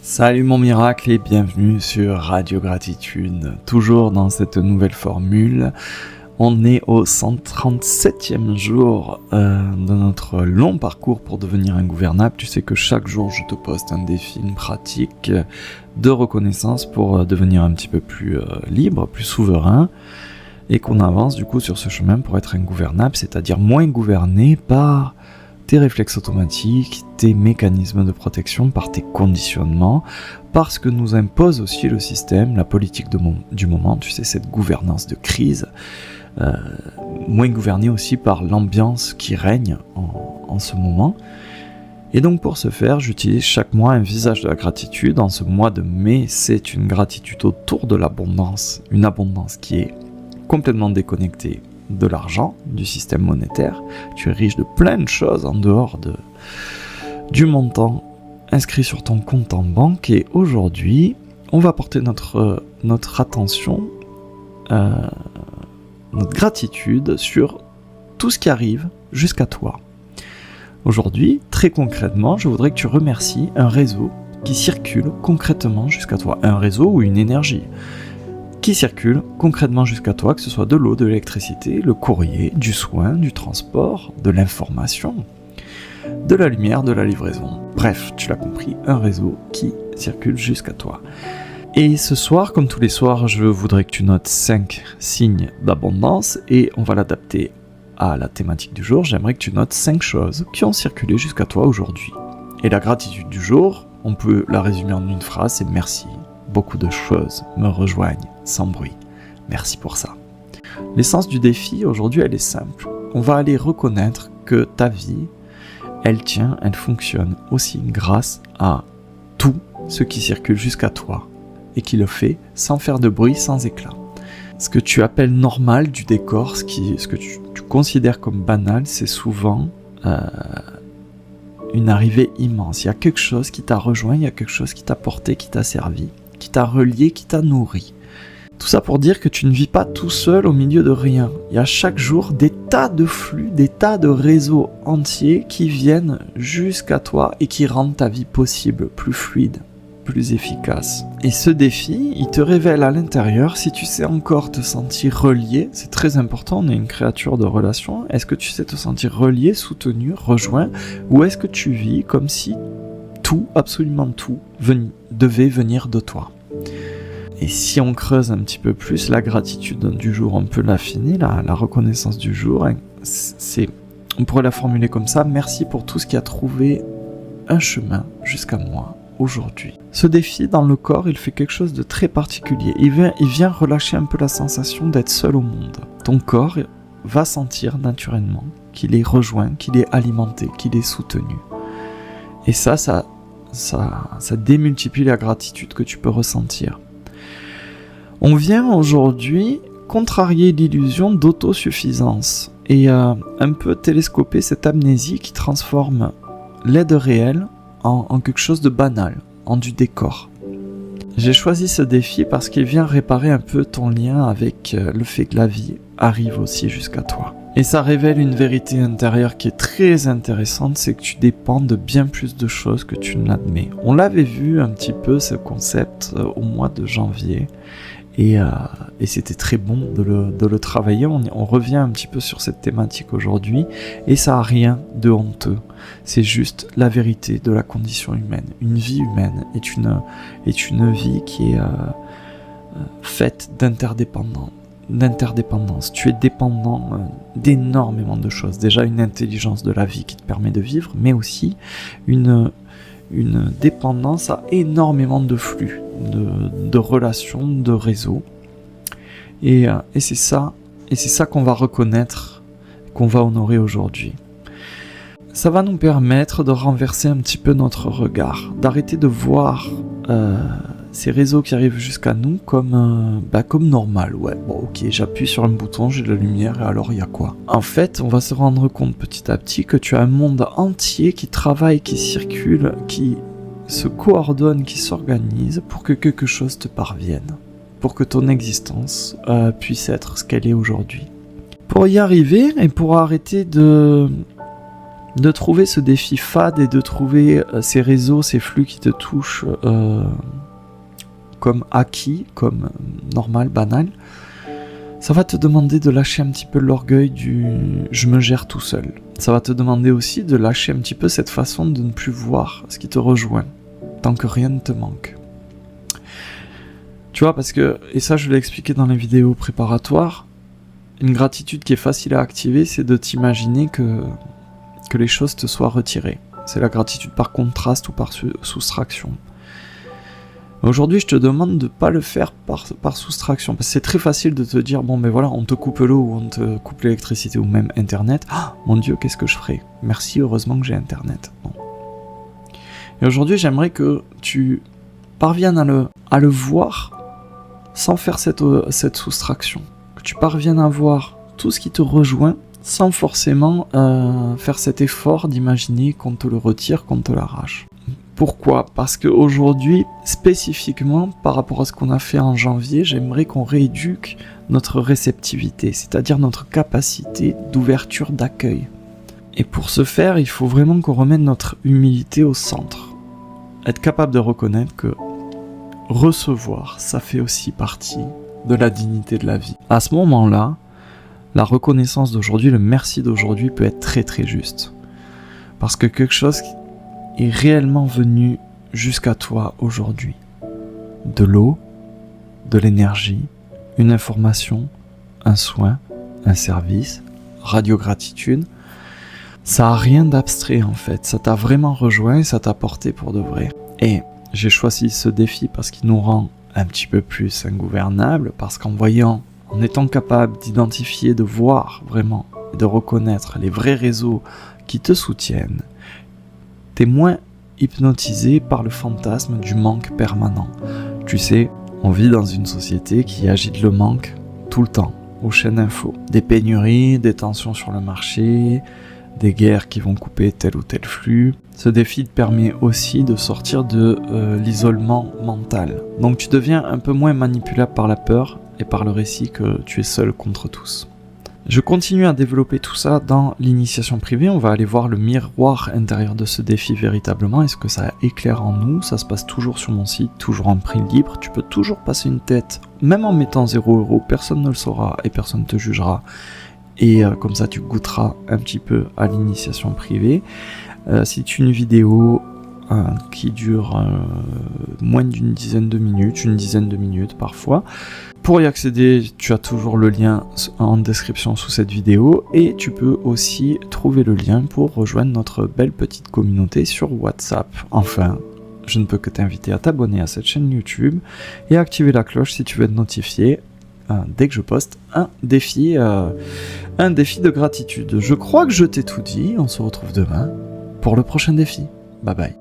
Salut mon miracle et bienvenue sur Radio Gratitude. Toujours dans cette nouvelle formule, on est au 137e jour de notre long parcours pour devenir ingouvernable. Tu sais que chaque jour je te poste un défi, une pratique de reconnaissance pour devenir un petit peu plus libre, plus souverain, et qu'on avance du coup sur ce chemin pour être ingouvernable, c'est-à-dire moins gouverné par tes réflexes automatiques, tes mécanismes de protection, par tes conditionnements, par ce que nous impose aussi le système, la politique du moment, tu sais, cette gouvernance de crise, moins gouverné aussi par l'ambiance qui règne en ce moment. Et donc pour ce faire, j'utilise chaque mois un visage de la gratitude. En ce mois de mai, c'est une gratitude autour de l'abondance, une abondance qui est complètement déconnectée de l'argent, du système monétaire. Tu es riche de plein de choses en dehors du montant inscrit sur ton compte en banque. Et aujourd'hui, on va porter notre attention, notre gratitude sur tout ce qui arrive jusqu'à toi. Aujourd'hui, très concrètement, je voudrais que tu remercies un réseau qui circule concrètement jusqu'à toi. Un réseau ou une énergie qui circule concrètement jusqu'à toi, que ce soit de l'eau, de l'électricité, le courrier, du soin, du transport, de l'information, de la lumière, de la livraison. Bref, tu l'as compris, un réseau qui circule jusqu'à toi. Et ce soir, comme tous les soirs, je voudrais que tu notes 5 signes d'abondance et on va l'adapter à la thématique du jour. J'aimerais que tu notes 5 choses qui ont circulé jusqu'à toi aujourd'hui. Et la gratitude du jour, on peut la résumer en une phrase, c'est merci. Beaucoup de choses me rejoignent sans bruit. Merci pour ça. L'essence du défi, aujourd'hui, elle est simple. On va aller reconnaître que ta vie, elle tient, elle fonctionne aussi grâce à tout ce qui circule jusqu'à toi et qui le fait sans faire de bruit, sans éclat. Ce que tu appelles normal du décor, ce que tu considères comme banal, c'est souvent une arrivée immense. Il y a quelque chose qui t'a rejoint, il y a quelque chose qui t'a porté, qui t'a servi, qui t'a relié, qui t'a nourri. Tout ça pour dire que tu ne vis pas tout seul au milieu de rien. Il y a chaque jour des tas de flux, des tas de réseaux entiers qui viennent jusqu'à toi et qui rendent ta vie possible, plus fluide, plus efficace. Et ce défi, il te révèle à l'intérieur si tu sais encore te sentir relié. C'est très important, on est une créature de relation. Est-ce que tu sais te sentir relié, soutenu, rejoint, ou est-ce que tu vis comme si tout, absolument tout, devait venir de toi? Et si on creuse un petit peu plus, la gratitude du jour, on peut l'affiner, la reconnaissance du jour, on pourrait la formuler comme ça: merci pour tout ce qui a trouvé un chemin jusqu'à moi aujourd'hui. Ce défi, dans le corps, il fait quelque chose de très particulier. Il vient relâcher un peu la sensation d'être seul au monde. Ton corps va sentir naturellement qu'il est rejoint, qu'il est alimenté, qu'il est soutenu. Et ça démultiplie la gratitude que tu peux ressentir. On vient aujourd'hui contrarier l'illusion d'autosuffisance et un peu télescoper cette amnésie qui transforme l'aide réelle en quelque chose de banal, en du décor. J'ai choisi ce défi parce qu'il vient réparer un peu ton lien avec le fait que la vie arrive aussi jusqu'à toi. Et ça révèle une vérité intérieure qui est très intéressante, c'est que tu dépends de bien plus de choses que tu ne l'admets. On l'avait vu un petit peu ce concept au mois de janvier et c'était très bon de le travailler. On revient un petit peu sur cette thématique aujourd'hui et ça n'a rien de honteux. C'est juste la vérité de la condition humaine. Une vie humaine est une vie qui est faite d'interdépendance. Tu es dépendant d'énormément de choses. Déjà une intelligence de la vie qui te permet de vivre, mais aussi une dépendance à énormément de flux, de relations, de réseaux. Et c'est ça qu'on va reconnaître, qu'on va honorer aujourd'hui. Ça va nous permettre de renverser un petit peu notre regard, d'arrêter de voir ces réseaux qui arrivent jusqu'à nous comme normal. Ouais, bon ok, j'appuie sur un bouton, j'ai de la lumière et alors il y a quoi? En fait, on va se rendre compte petit à petit que tu as un monde entier qui travaille, qui circule, qui se coordonne, qui s'organise pour que quelque chose te parvienne, pour que ton existence puisse être ce qu'elle est aujourd'hui. Pour y arriver et pour arrêter de de trouver ce défi fade et de trouver ces réseaux, ces flux qui te touchent comme acquis, comme normal, banal, ça va te demander de lâcher un petit peu l'orgueil du « je me gère tout seul ». Ça va te demander aussi de lâcher un petit peu cette façon de ne plus voir ce qui te rejoint, tant que rien ne te manque. Tu vois, parce que, et ça je l'ai expliqué dans les vidéos préparatoires, une gratitude qui est facile à activer, c'est de t'imaginer que les choses te soient retirées. C'est la gratitude par contraste ou par soustraction. Aujourd'hui, je te demande de ne pas le faire par soustraction, parce que c'est très facile de te dire, bon ben voilà, on te coupe l'eau, ou on te coupe l'électricité, ou même Internet, ah, mon Dieu, qu'est-ce que je ferai? Merci, heureusement que j'ai Internet. Non. Et aujourd'hui, j'aimerais que tu parviennes à le voir sans faire cette soustraction, que tu parviennes à voir tout ce qui te rejoint, sans forcément faire cet effort d'imaginer qu'on te le retire, qu'on te l'arrache. Pourquoi ? Parce qu'aujourd'hui, spécifiquement par rapport à ce qu'on a fait en janvier, j'aimerais qu'on rééduque notre réceptivité, c'est-à-dire notre capacité d'ouverture, d'accueil. Et pour ce faire, il faut vraiment qu'on remette notre humilité au centre. Être capable de reconnaître que recevoir, ça fait aussi partie de la dignité de la vie. À ce moment-là, la reconnaissance d'aujourd'hui, le merci d'aujourd'hui peut être très très juste. Parce que quelque chose est réellement venu jusqu'à toi aujourd'hui. De l'eau, de l'énergie, une information, un soin, un service, radio-gratitude. Ça n'a rien d'abstrait en fait, ça t'a vraiment rejoint et ça t'a porté pour de vrai. Et j'ai choisi ce défi parce qu'il nous rend un petit peu plus ingouvernables, parce qu'en étant capable d'identifier, de voir vraiment, de reconnaître les vrais réseaux qui te soutiennent, t'es moins hypnotisé par le fantasme du manque permanent. Tu sais, on vit dans une société qui agite le manque tout le temps, aux chaînes info. Des pénuries, des tensions sur le marché, des guerres qui vont couper tel ou tel flux. Ce défi te permet aussi de sortir de l'isolement mental. Donc tu deviens un peu moins manipulable par la peur et par le récit que tu es seul contre tous. Je continue à développer tout ça dans l'initiation privée. On va aller voir le miroir intérieur de ce défi véritablement. Est-ce que ça éclaire en nous? Ça se passe toujours sur mon site, toujours en prix libre. Tu peux toujours passer une tête, même en mettant 0€, personne ne le saura et personne ne te jugera. Et comme ça, tu goûteras un petit peu à l'initiation privée. C'est une vidéo qui dure moins d'une dizaine de minutes, une dizaine de minutes parfois. Pour y accéder, tu as toujours le lien en description sous cette vidéo et tu peux aussi trouver le lien pour rejoindre notre belle petite communauté sur WhatsApp. Enfin, je ne peux que t'inviter à t'abonner à cette chaîne YouTube et à activer la cloche si tu veux être notifié dès que je poste un défi de gratitude. Je crois que je t'ai tout dit, on se retrouve demain pour le prochain défi. Bye bye.